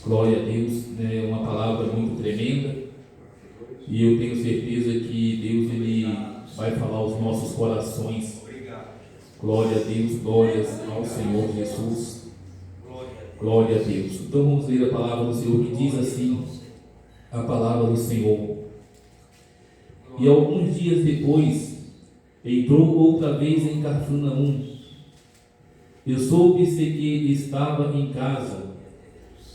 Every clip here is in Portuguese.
Glória a Deus, né? Uma palavra muito tremenda, e eu tenho certeza que Deus ele vai falar aos nossos corações. Glória a Deus, glórias ao Senhor Jesus. Glória a Deus. Então vamos ler a palavra do Senhor, que diz assim, a palavra do Senhor: e alguns dias depois entrou outra vez em Cafarnaum, e soube-se que estava em casa,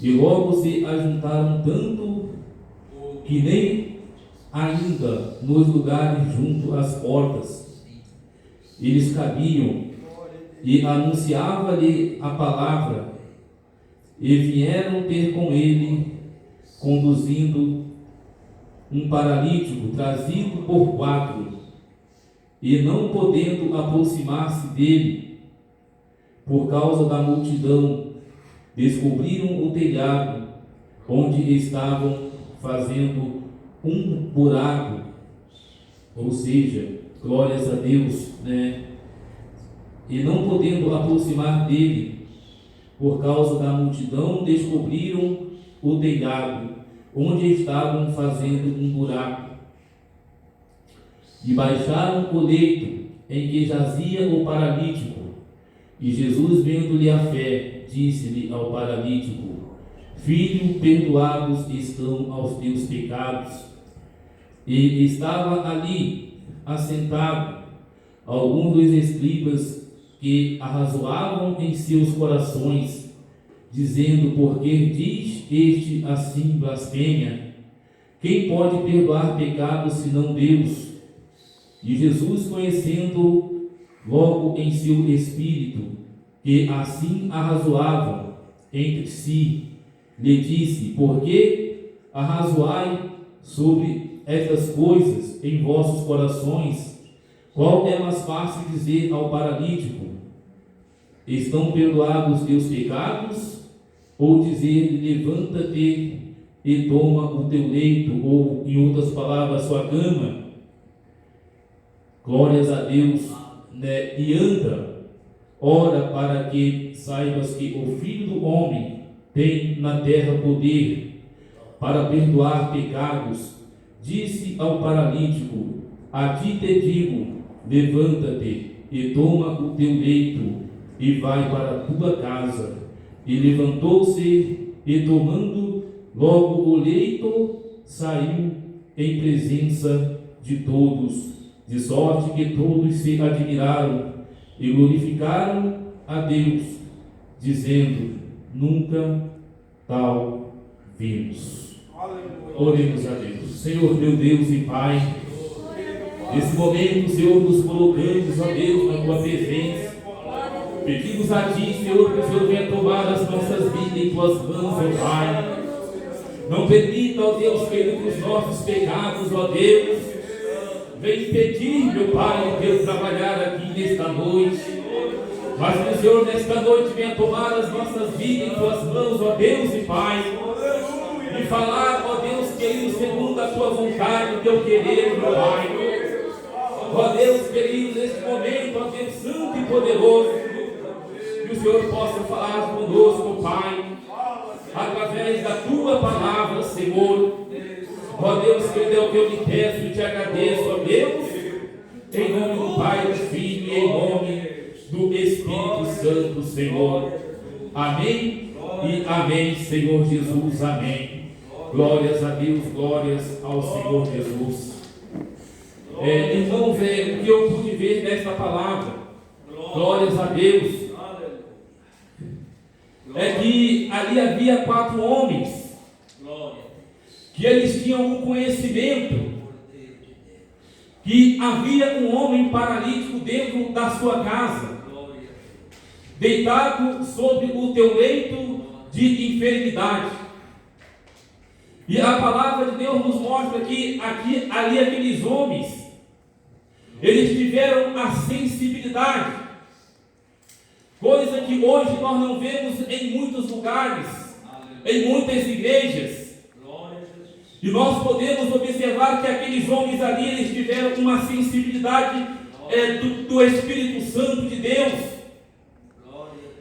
e logo se ajuntaram tanto que nem ainda nos lugares junto às portas eles cabiam, e anunciava-lhe a palavra. E vieram ter com ele, conduzindo um paralítico trazido por 4, e não podendo aproximar-se dele por causa da multidão, descobriram o telhado, onde estavam fazendo um buraco. Ou seja, glórias a Deus, né? E não podendo aproximar dele por causa da multidão, descobriram o telhado, onde estavam fazendo um buraco, e baixaram o leito em que jazia o paralítico. E Jesus, vendo-lhe a fé, disse-lhe ao paralítico: Filho, perdoados estão aos teus pecados. E estava ali assentado alguns dos escribas, que arrazoavam em seus corações, dizendo: por que diz este assim blasfêmia? Quem pode perdoar pecados senão Deus? E Jesus, conhecendo logo em seu espírito que assim arrazoavam entre si, lhe disse: por que arrazoai sobre estas coisas em vossos corações? Qual é mais fácil dizer ao paralítico: estão perdoados teus pecados? Ou dizer: levanta-te e toma o teu leito, ou, em outras palavras, sua cama? Glórias a Deus, né? E anda, ora, para que saibas que o Filho do Homem tem na terra poder para perdoar pecados. Disse ao paralítico: a ti te digo, levanta-te e toma o teu leito e vai para a tua casa. E levantou-se e, tomando logo o leito, saiu em presença de todos, de sorte que todos se admiraram e glorificaram a Deus, dizendo: nunca tal vimos. Oremos a Deus. Senhor, meu Deus e Pai, nesse momento, Senhor, nos colocamos, ó Deus, na tua presença. Pedimos a ti, Senhor, que o Senhor venha tomar as nossas vidas em tuas mãos, ó Pai. Não permita, ó Deus querido, que os nossos pecados, ó Deus, venha impedir, meu Pai, Deus, trabalhar aqui nesta noite. Mas que o Senhor, nesta noite, venha tomar as nossas vidas em tuas mãos, ó Deus e Pai. E falar, ó Deus querido, segundo a tua vontade, o teu querer, meu Pai. Ó Deus querido, neste momento, ó Deus santo e poderoso, que o Senhor possa falar conosco, Pai, através da tua palavra, Senhor. Ó Deus querido, é o que eu lhe peço e te agradeço, ó Deus, em nome do Pai, do Filho e em nome do Espírito Santo, Senhor. Amém e amém, Senhor Jesus, amém. Glórias a Deus, glórias ao Senhor Jesus. Irmãos, o que eu pude ver nesta palavra, glórias a Deus, é que ali havia 4 homens, que eles tinham um conhecimento que havia um homem paralítico dentro da sua casa, deitado sobre o teu leito de enfermidade. E a palavra de Deus nos mostra que ali aqueles homens, eles tiveram a sensibilidade, coisa que hoje nós não vemos em muitos lugares, em muitas igrejas. E nós podemos observar que aqueles homens ali, eles tiveram uma sensibilidade do Espírito Santo de Deus,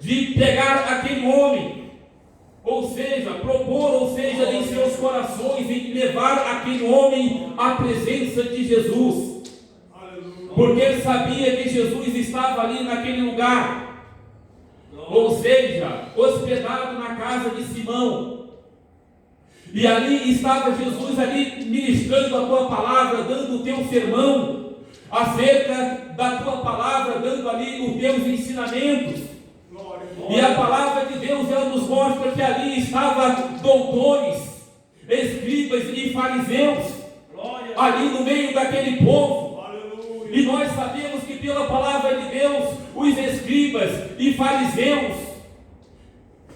de pegar aquele homem, ou seja, em seus corações, em levar aquele homem à presença de Jesus, porque ele sabia que Jesus estava ali naquele lugar, ou seja, hospedado na casa de Simão, e ali estava Jesus ali ministrando a tua palavra, dando o teu sermão acerca da tua palavra, dando ali os teus ensinamentos. E a palavra de Deus, ela nos mostra que ali estavam doutores, escribas e fariseus, ali no meio daquele povo. E nós sabemos que pela palavra de Deus, os escribas e fariseus,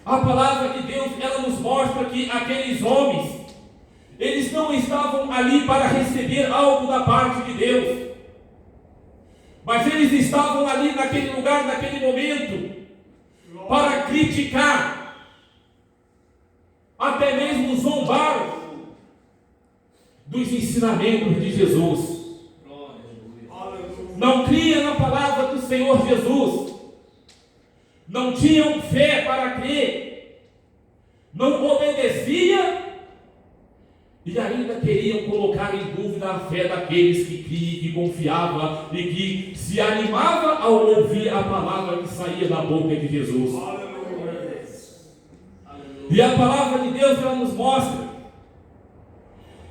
a palavra de Deus, ela nos mostra que aqueles homens, eles não estavam ali para receber algo da parte de Deus, mas eles estavam ali naquele lugar, naquele momento, para criticar, até mesmo zombar dos ensinamentos de Jesus. Não cria na palavra do Senhor Jesus, não tinham fé para crer, não obedecia, e ainda queriam colocar em dúvida a fé daqueles que criam, que confiavam e que se animava ao ouvir a palavra que saía da boca de Jesus. Aleluia. E a palavra de Deus, ela nos mostra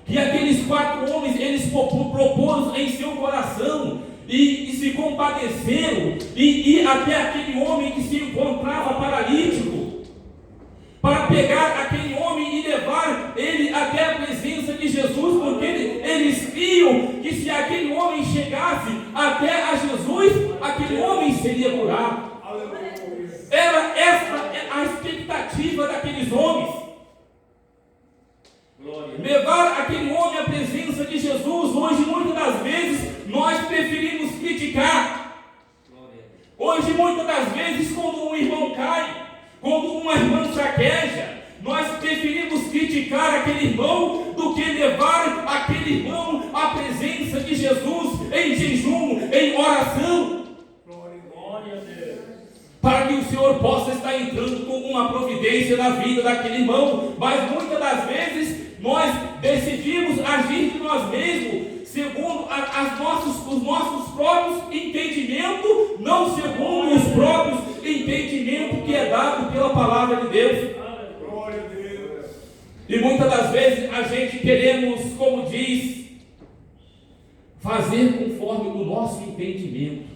que aqueles 4 homens, eles proporam em seu coração e se compadeceram e ir até aquele homem que se encontrava paralítico, para pegar aquele homem e levar ele até a presença de Jesus, porque eles criam que se aquele homem chegasse até a Jesus, aquele homem seria curado. Era essa a expectativa daqueles homens. Levar aquele homem à presença de Jesus. Hoje, muitas das vezes, nós preferimos criticar. Hoje, muitas das vezes, quando um irmão cai, quando uma irmã fraqueja, nós preferimos criticar aquele irmão do que levar aquele irmão à presença de Jesus em jejum, em oração, para que o Senhor possa estar entrando com uma providência na vida daquele irmão. Mas muitas das vezes nós decidimos agir de nós mesmos, segundo os nossos próprios entendimentos, não segundo os próprios entendimentos que é dado pela palavra de Deus. Glória a Deus. E muitas das vezes a gente queremos, como diz, fazer conforme o nosso entendimento.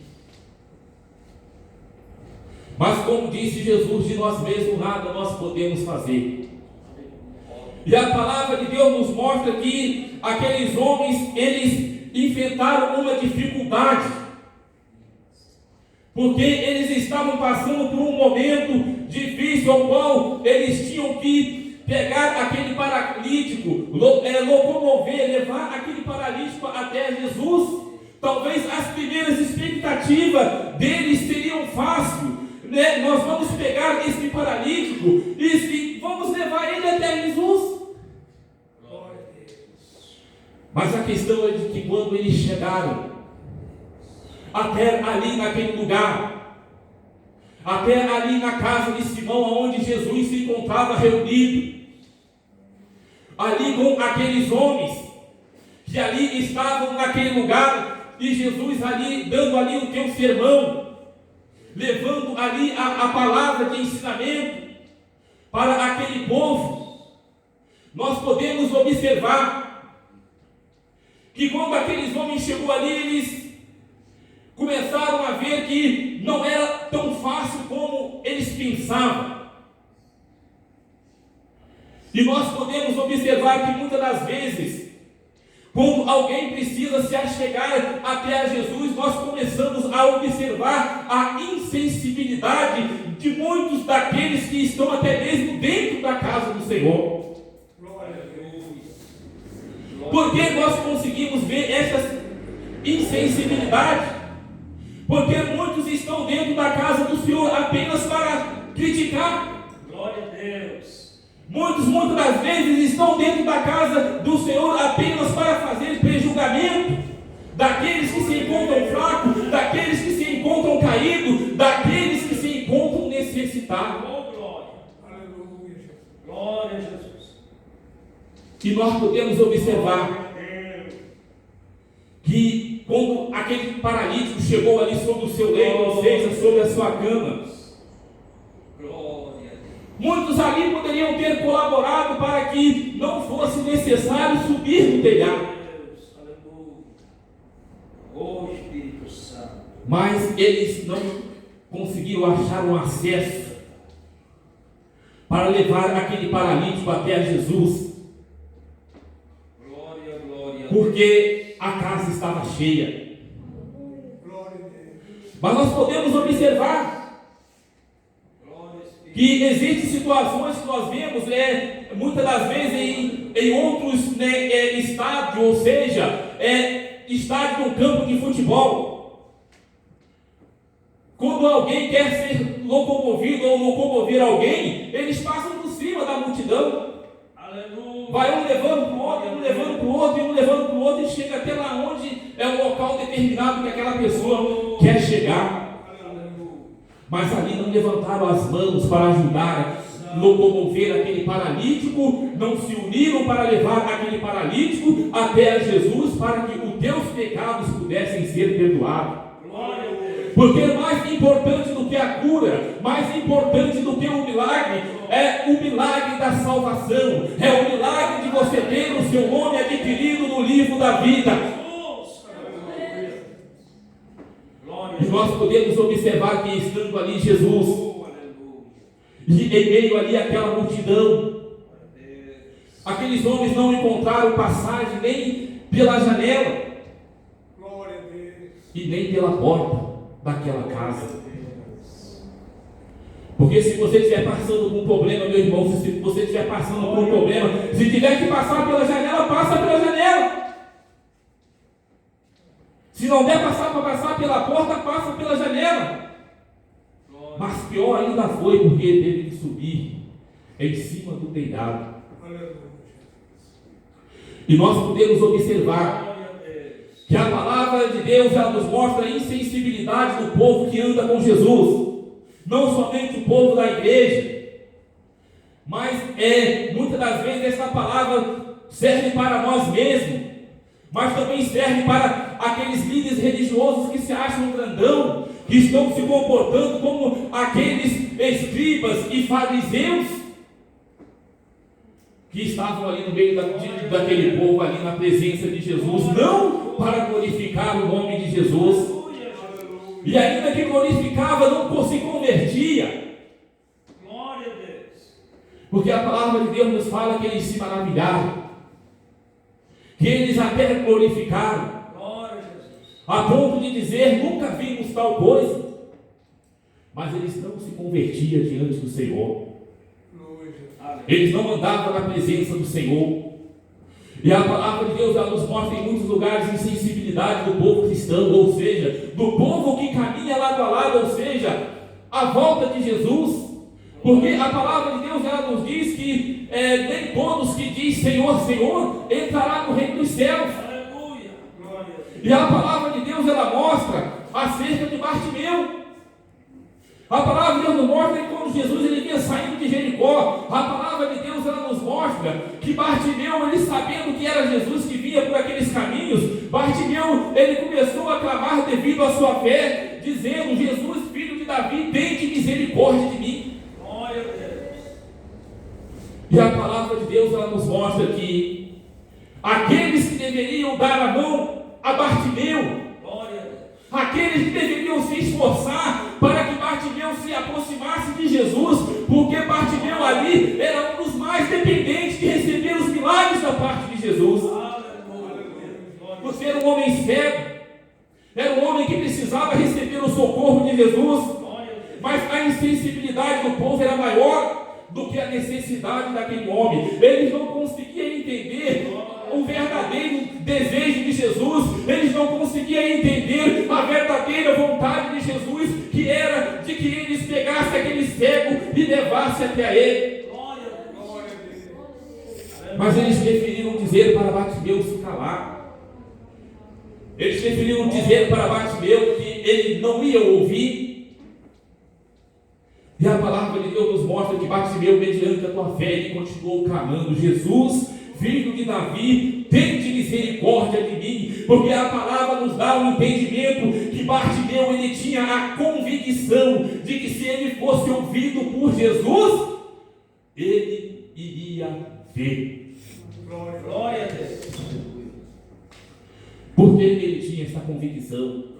Mas como disse Jesus, de nós mesmos nada nós podemos fazer. E a palavra de Deus nos mostra que aqueles homens, eles enfrentaram uma dificuldade, porque eles estavam passando por um momento difícil, ao qual eles tinham que pegar aquele paralítico, locomover, levar aquele paralítico até Jesus. Talvez as primeiras expectativas deles seriam fáceis, né? Nós vamos pegar esse paralítico e vamos levar ele até Jesus. Mas a questão é de que quando eles chegaram até ali naquele lugar, até ali na casa de Simão, onde Jesus se encontrava reunido, ali com aqueles homens que ali estavam naquele lugar, e Jesus ali dando ali o teu sermão, levando ali a palavra de ensinamento para aquele povo, nós podemos observar que quando aqueles homens chegou ali, eles começaram a ver que não era tão fácil como eles pensavam. E nós podemos observar que muitas das vezes, quando alguém precisa se achegar até a Jesus, nós começamos a observar a insensibilidade de muitos daqueles que estão até mesmo dentro da casa do Senhor. Por que nós conseguimos ver essa insensibilidade? Porque muitos estão dentro da casa do Senhor apenas para criticar. Glória a Deus. Muitas das vezes estão dentro da casa do Senhor apenas para fazer prejulgamento daqueles que se encontram fracos, daqueles que se encontram caídos, daqueles que se encontram necessitados. E nós podemos observar que quando aquele paralítico chegou ali sobre o seu leito, ou seja, sobre a sua cama, muitos ali poderiam ter colaborado para que não fosse necessário subir no telhado. Mas eles não conseguiram achar um acesso para levar aquele paralítico até Jesus, porque a casa estava cheia. Mas nós podemos observar que existem situações que nós vemos, muitas das vezes em outros estádios, ou seja, estádio no campo de futebol. Quando alguém quer ser locomovido ou locomover alguém, eles passam por cima da multidão. Aleluia. Vai um levando para o outro, um levando para o outro, e um levando para o outro, e chega até lá onde é o local determinado que aquela pessoa quer chegar. Aleluia. Mas ali não levantaram as mãos para ajudar a locomover aquele paralítico, não se uniram para levar aquele paralítico até Jesus, para que os teus pecados pudessem ser perdoados. Glória a Deus. Porque mais importante do que a cura, mais importante do que o milagre, é o milagre da salvação, é o milagre de você ter o seu nome adquirido no livro da vida. E nós podemos observar que estando ali Jesus, e em meio ali àquela multidão, aqueles homens não encontraram passagem nem pela janela e nem pela porta daquela casa. Porque se você estiver passando por um problema, meu irmão, se você estiver passando por um problema, se tiver que passar pela janela, passa pela janela. Se não der para passar pela porta, passa pela janela. Mas pior ainda foi porque teve que subir em cima do telhado. E nós podemos observar que a palavra de Deus, ela nos mostra a insensibilidade do povo que anda com Jesus. Não somente o povo da igreja, mas muitas das vezes essa palavra serve para nós mesmos, mas também serve para aqueles líderes religiosos que se acham grandão, que estão se comportando como aqueles escribas e fariseus que estavam ali no meio daquele povo, ali na presença de Jesus, não para glorificar o nome de Jesus, e ainda que glorificava, não se convertia. Glória a Deus. Porque a palavra de Deus nos fala que eles se maravilharam, que eles até glorificaram, glória a Jesus, a ponto de dizer: nunca vimos tal coisa. Mas eles não se convertiam diante do Senhor. Eles não andavam na presença do Senhor. E a palavra de Deus, ela nos mostra em muitos lugares a insensibilidade do povo cristão, ou seja, do povo que caminha lado a lado, ou seja, à volta de Jesus. Porque a palavra de Deus, ela nos diz que nem todos que diz Senhor, Senhor, entrará no reino dos céus. Aleluia. E a palavra de Deus, ela mostra acerca de Bartimeu. A palavra de Deus nos mostra que quando Jesus ele vinha saindo de Jericó, a palavra de Deus ela nos mostra que Bartimeu, ele sabendo que era Jesus que vinha por aqueles caminhos, Bartimeu ele começou a clamar devido à sua fé, dizendo: Jesus, filho de Davi, tende misericórdia de mim. Glória a Deus. E a palavra de Deus ela nos mostra que aqueles que deveriam dar a mão a Bartimeu, aqueles que deveriam se esforçar para que Bartimeu se aproximasse de Jesus, porque Bartimeu ali era um dos mais dependentes de receber os milagres da parte de Jesus. Você era um homem cego, era um homem que precisava receber o socorro de Jesus, mas a insensibilidade do povo era maior do que a necessidade daquele homem. Eles não conseguiam entender o verdadeiro desejo de Jesus, eles não conseguiam entender a verdadeira vontade de Jesus, que era de que eles pegassem aquele cego e levassem até ele. Mas eles preferiram dizer para Bartimeu se calar. Eles preferiram dizer para Bartimeu que ele não ia ouvir. E a palavra de Deus nos mostra que Bartimeu, mediante a tua fé, ele continuou clamando: Jesus, filho de Davi, tende misericórdia de mim. Porque a palavra nos dá um entendimento que Bartimeu, ele tinha a convicção de que se ele fosse ouvido por Jesus, ele iria ver. Glória a Deus. Porque ele tinha essa convicção.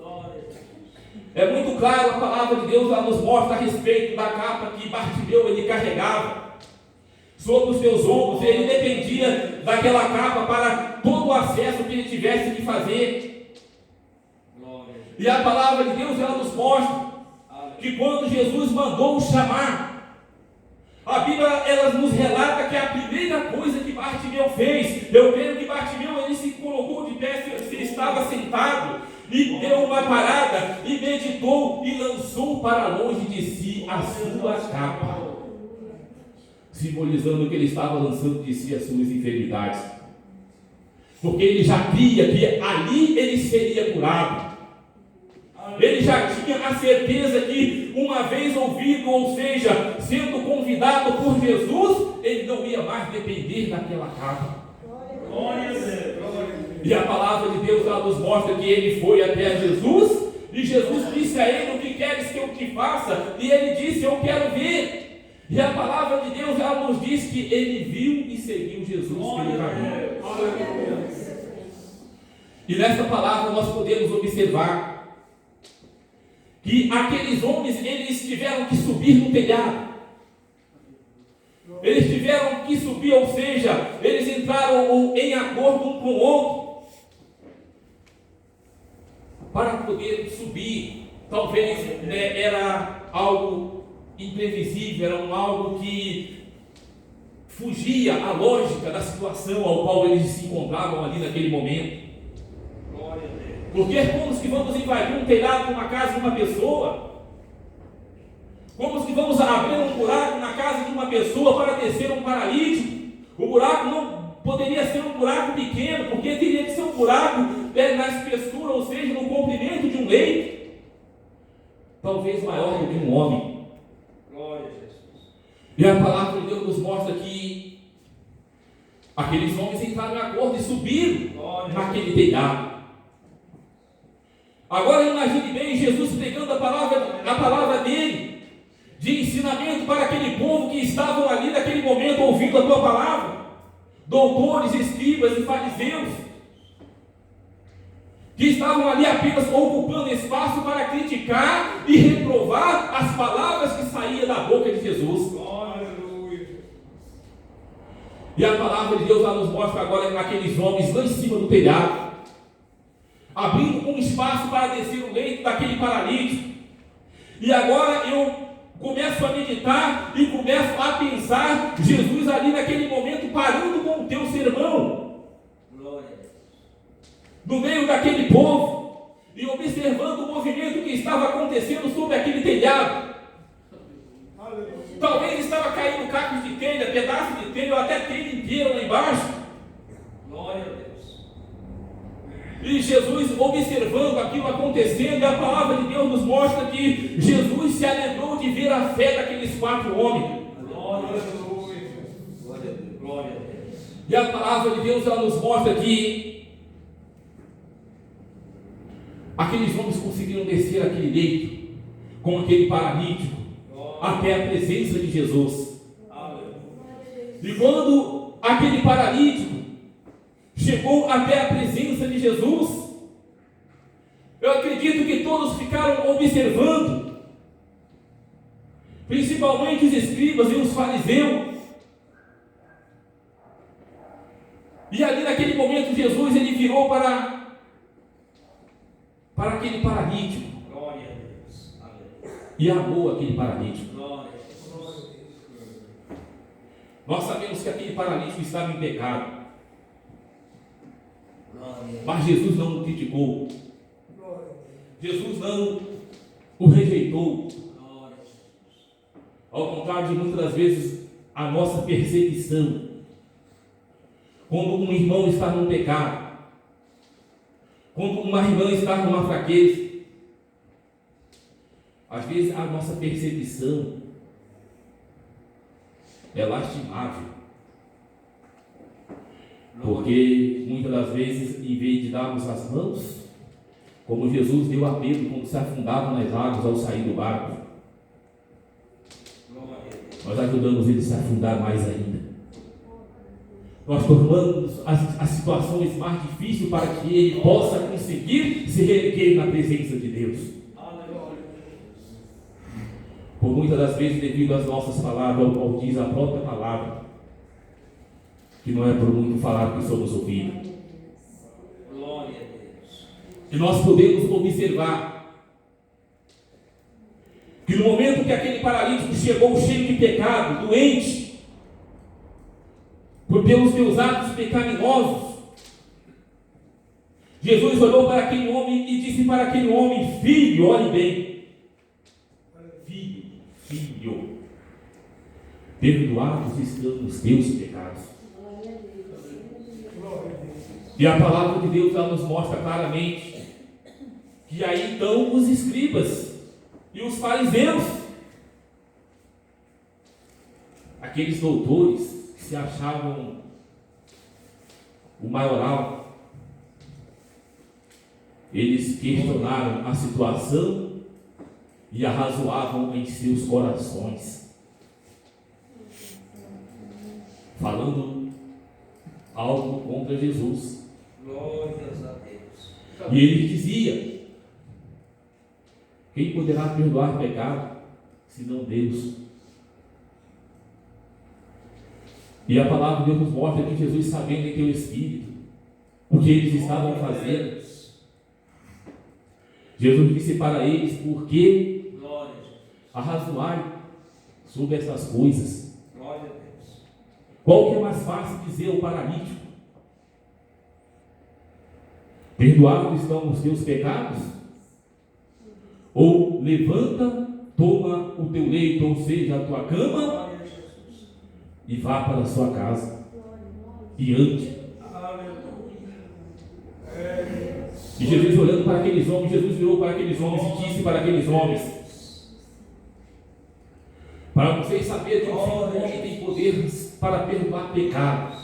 É muito claro, a palavra de Deus ela nos mostra a respeito da capa que Bartimeu ele carregava sobre os seus ombros. Ele dependia daquela capa para todo o acesso que ele tivesse que fazer. E a palavra de Deus ela nos mostra que quando Jesus mandou chamar, a Bíblia ela nos relata que a primeira coisa que Bartimeu fez, eu creio que Bartimeu ele se colocou de pé, se estava sentado, e deu uma parada, e meditou, e lançou para longe de si a sua capa, simbolizando que ele estava lançando de si as suas enfermidades, porque ele já cria que ali ele seria curado. Ele já tinha a certeza que, uma vez ouvido, ou seja, sendo convidado por Jesus, ele não ia mais depender daquela capa. Glória a Deus. E a palavra de Deus ela nos mostra que ele foi até Jesus, e Jesus disse a ele: o que queres que eu te faça? E ele disse: eu quero ver. E a palavra de Deus ela nos diz que ele viu e seguiu Jesus pelo caminho. E nessa palavra nós podemos observar que aqueles homens, eles tiveram que subir no telhado. Eles tiveram que subir, ou seja, eles entraram em acordo um com o outro para poder subir. Talvez era algo imprevisível, era algo que fugia à lógica da situação ao qual eles se encontravam ali naquele momento. Porque como que vamos invadir um telhado de uma casa de uma pessoa? Como que vamos abrir um buraco na casa de uma pessoa para descer um paralítico? O buraco não poderia ser um buraco pequeno, porque teria que ser um buraco na espessura, ou seja, no comprimento de um leito, talvez maior do que um homem. Glória a Jesus. E a palavra de Deus nos mostra que aqueles homens entraram em acordo e subiram naquele telhado. Agora imagine bem Jesus pregando a palavra dele, de ensinamento para aquele povo que estavam ali naquele momento ouvindo a tua palavra, doutores, escribas e fariseus, que estavam ali apenas ocupando espaço para criticar e reprovar as palavras que saíam da boca de Jesus. Aleluia. E a palavra de Deus lá nos mostra agora aqueles homens lá em cima do telhado, abrindo um espaço para descer o leito daquele paralítico. E agora eu começo a meditar e começo a pensar Jesus ali naquele momento parando com o teu sermão, no meio daquele povo, e observando o movimento que estava acontecendo sobre aquele telhado. Talvez estava caindo cacos de telha, pedaços de telha, ou até telha inteira lá embaixo. Glória a Deus. E Jesus observando aquilo acontecendo, e a palavra de Deus nos mostra que Jesus se alegrou de ver a fé daqueles 4 homens. Glória a Deus. Glória a Deus. E a palavra de Deus ela nos mostra que aqueles homens conseguiram descer aquele leito com aquele paralítico até a presença de Jesus. E quando aquele paralítico chegou até a presença de Jesus, eu acredito que todos ficaram observando, principalmente os escribas e os fariseus. E ali naquele momento Jesus ele virou para aquele paralítico. Glória a Deus. Aleluia. E amou aquele paralítico. Glória a Deus. Nós sabemos que aquele paralítico estava em pecado, Glória. mas Jesus não o criticou. Jesus não o rejeitou. Glória. Ao contrário de muitas das vezes a nossa perseguição, quando um irmão está num pecado, quando uma irmã está numa fraqueza, às vezes a nossa perseguição é lastimável. Porque muitas das vezes, em vez de darmos as mãos, como Jesus deu a Pedro quando se afundava nas águas ao sair do barco, nós ajudamos ele a se afundar mais ainda. Nós tornamos as situações mais difíceis para que ele possa conseguir se reerguer na presença de Deus. Por muitas das vezes, devido às nossas palavras, ou diz a própria palavra, que não é por muito falar que somos ouvidos. Glória a Deus. E nós podemos observar que no momento que aquele paralítico chegou cheio de pecado, doente, por pelos seus atos pecaminosos, Jesus olhou para aquele homem e disse para aquele homem: filho, olhe bem, filho, perdoados estão os teus pecados. E a palavra de Deus ela nos mostra claramente que aí estão os escribas e os fariseus, aqueles doutores que se achavam o maioral. Eles questionaram a situação e arrazoavam em seus corações, falando algo contra Jesus. Glórias a Deus. E ele dizia: quem poderá perdoar pecado, senão Deus? E a palavra de Deus nos mostra que Jesus, sabendo em teu espírito o que eles estavam fazendo, Jesus disse para eles: por que arrazoar sobre essas coisas? Glória a Deus. Qual que é mais fácil dizer ao paralítico? Perdoados estão os teus pecados? Ou levanta, toma o teu leito, ou seja, a tua cama, e vá para a sua casa e ande. E Jesus, olhando para aqueles homens, Jesus virou para aqueles homens e disse para aqueles homens: para vocês saberem que o Filho do Homem tem poder para perdoar pecados.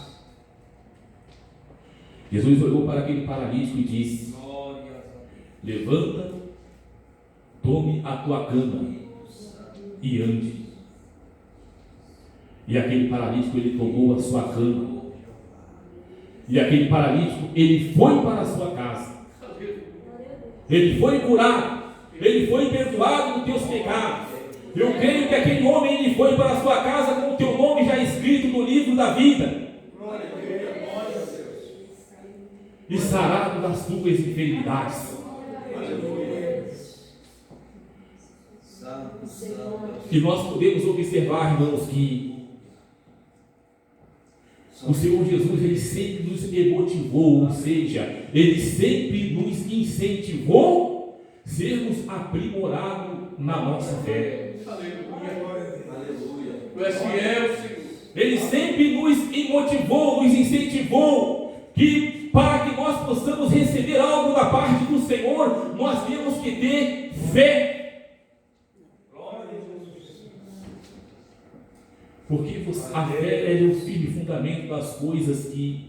Jesus olhou para aquele paralítico e disse: levanta, tome a tua cama e ande. E aquele paralítico, ele tomou a sua cama, e aquele paralítico, ele foi para a sua casa, ele foi curado, ele foi perdoado dos teus pecados. Eu creio que aquele homem, ele foi para a sua casa com o teu nome já escrito no livro da vida, e sarado das tuas enfermidades. E nós podemos observar, irmãos, que o Senhor Jesus, ele sempre nos emotivou, ou seja, ele sempre nos incentivou a sermos aprimorados na nossa fé. Aleluia. Tu és fiel, Senhor. Ele sempre nos motivou, nos incentivou que para que nós possamos receber algo da parte do Senhor, nós temos que ter fé. Porque a fé é o firme fundamento das coisas que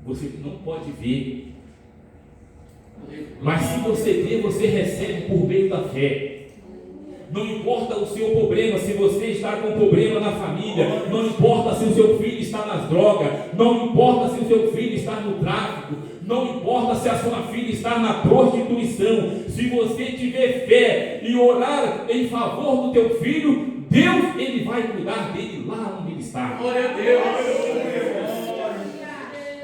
você não pode ver. Mas se você vê, você recebe por meio da fé. Não importa o seu problema, se você está com problema na família, não importa se o seu filho está nas drogas, não importa se o seu filho está no tráfico, não importa se a sua filha está na prostituição, se você tiver fé e orar em favor do teu filho, Deus, ele vai cuidar dele lá onde ele está. Glória a Deus.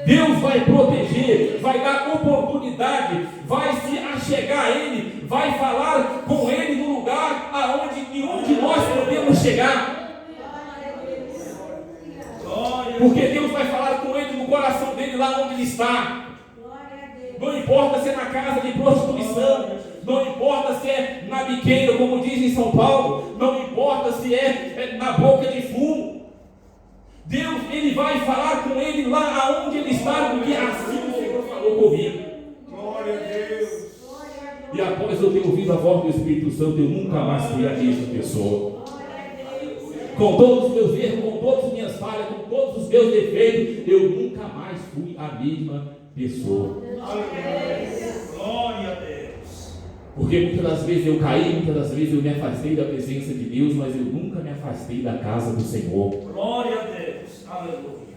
Deus vai proteger, vai dar oportunidade, vai se achegar a ele, vai falar com ele no lugar aonde nenhum de nós podemos chegar. Porque Deus vai falar com ele no coração dele lá onde ele está. Não importa se é na casa de prostituição, não importa se é na biqueira, como diz em São Paulo, não importa se é na boca de fumo. Deus, ele vai falar com ele lá aonde ele está, porque assim o Senhor falou comigo. Glória a Deus. E após eu ter ouvido a voz do Espírito Santo, eu nunca mais fui a mesma pessoa. com todos os meus erros, com todas as minhas falhas, com todos os meus defeitos, eu nunca mais fui a mesma pessoa. Glória a Deus. Porque muitas das vezes eu caí, muitas das vezes eu me afastei da presença de Deus, mas eu nunca me afastei da casa do Senhor. Glória a Deus. Aleluia.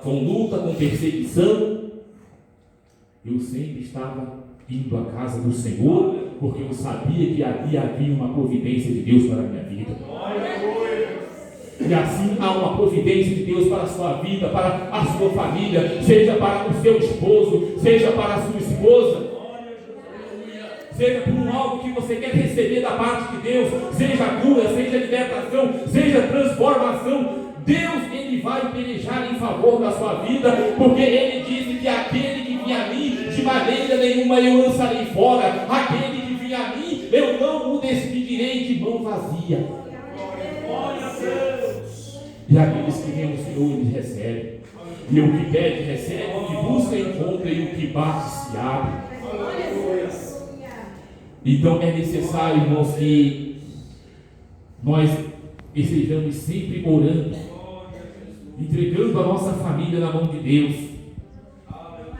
Com luta, com perseguição, eu sempre estava indo à casa do Senhor, porque eu sabia que havia uma providência de Deus para a minha vida. E assim há uma providência de Deus para a sua vida, para a sua família, seja para o seu esposo, seja para a sua esposa, seja por algo que você quer receber da parte de Deus, seja cura, seja libertação, seja transformação. Deus, Ele vai pelejar em favor da sua vida, porque Ele disse que aquele que vinha a mim, de maneira nenhuma eu lançarei fora. Aquele que vinha a mim, eu não o despedirei de mão vazia. Glória a Deus. E aqueles que vêm ao Senhor, Ele recebe. E o que pede, recebe, o que busca, encontra, e o que bate, se abre. Então é necessário, irmãos, que nós estejamos sempre orando, entregando a nossa família na mão de Deus.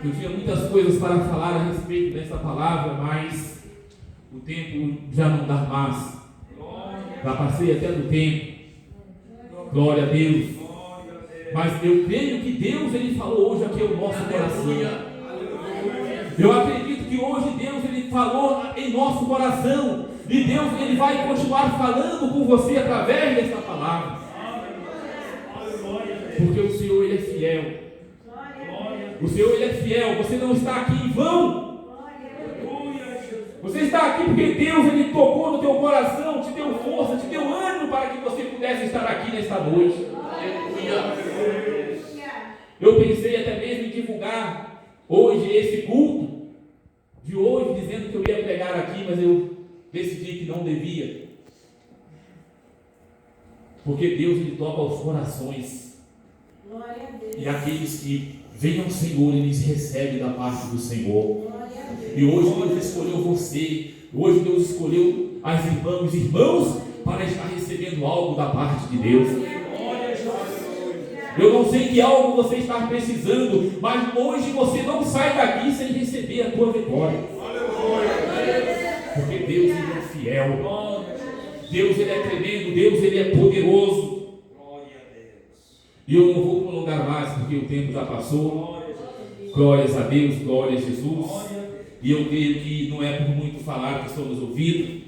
Eu tinha muitas coisas para falar a respeito dessa palavra, mas o tempo já não dá mais. Já passei até do tempo. Glória a Deus. Mas eu creio que Deus, Ele falou hoje aqui ao nosso coração. Eu acredito que hoje Deus, Ele falou em nosso coração. E Deus, Ele vai continuar falando com você através dessa palavra. Porque o Senhor, Ele é fiel. O Senhor, Ele é fiel. Você não está aqui em vão. Você está aqui porque Deus, Ele tocou no teu coração, te deu força, te deu ânimo para que você pudesse estar aqui nesta noite. Eu pensei até mesmo em divulgar hoje esse culto de hoje, dizendo que eu ia pregar aqui, mas eu decidi que não devia. Porque Deus, Ele toca os corações. E aqueles que vêm ao Senhor, eles recebem da parte do Senhor. E hoje Deus escolheu você. Hoje Deus escolheu as irmãs, os irmãos, para estar recebendo algo da parte de Deus. Eu não sei que algo você está precisando, mas hoje você não sai daqui sem receber a tua vitória. Porque Deus, Ele é fiel. Deus, Ele é tremendo. Deus, Ele é poderoso. E eu não vou prolongar mais, porque o tempo já passou. Glórias a Deus, glória a Jesus. E eu creio que não é por muito falar que estamos ouvindo.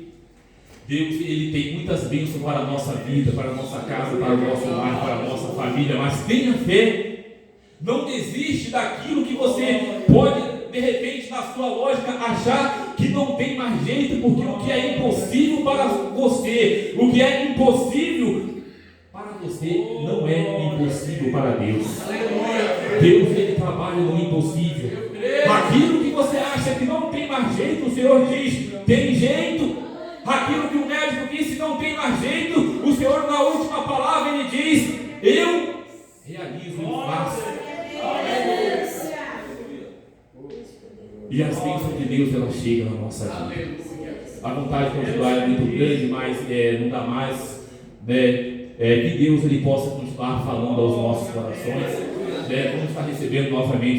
Deus, Ele tem muitas bênçãos para a nossa vida, para a nossa casa, para o nosso lar, para a nossa família. Mas tenha fé. Não desiste daquilo que você pode, de repente, na sua lógica, achar que não tem mais jeito, porque o que é impossível para você, o que é impossível para você, não é impossível para Deus. Deus, Ele trabalha no impossível. Aquilo que você acha que não tem mais jeito, o Senhor diz, tem jeito. Aquilo que o médico disse, não tem mais jeito, o Senhor, na última palavra, Ele diz, eu realizo, eu faço. E as bênçãos de Deus, elas chegam na nossa vida. A vontade de continuar é muito grande, mas não dá mais, né? Que Deus, Ele possa continuar falando aos nossos corações. Vamos estar recebendo novamente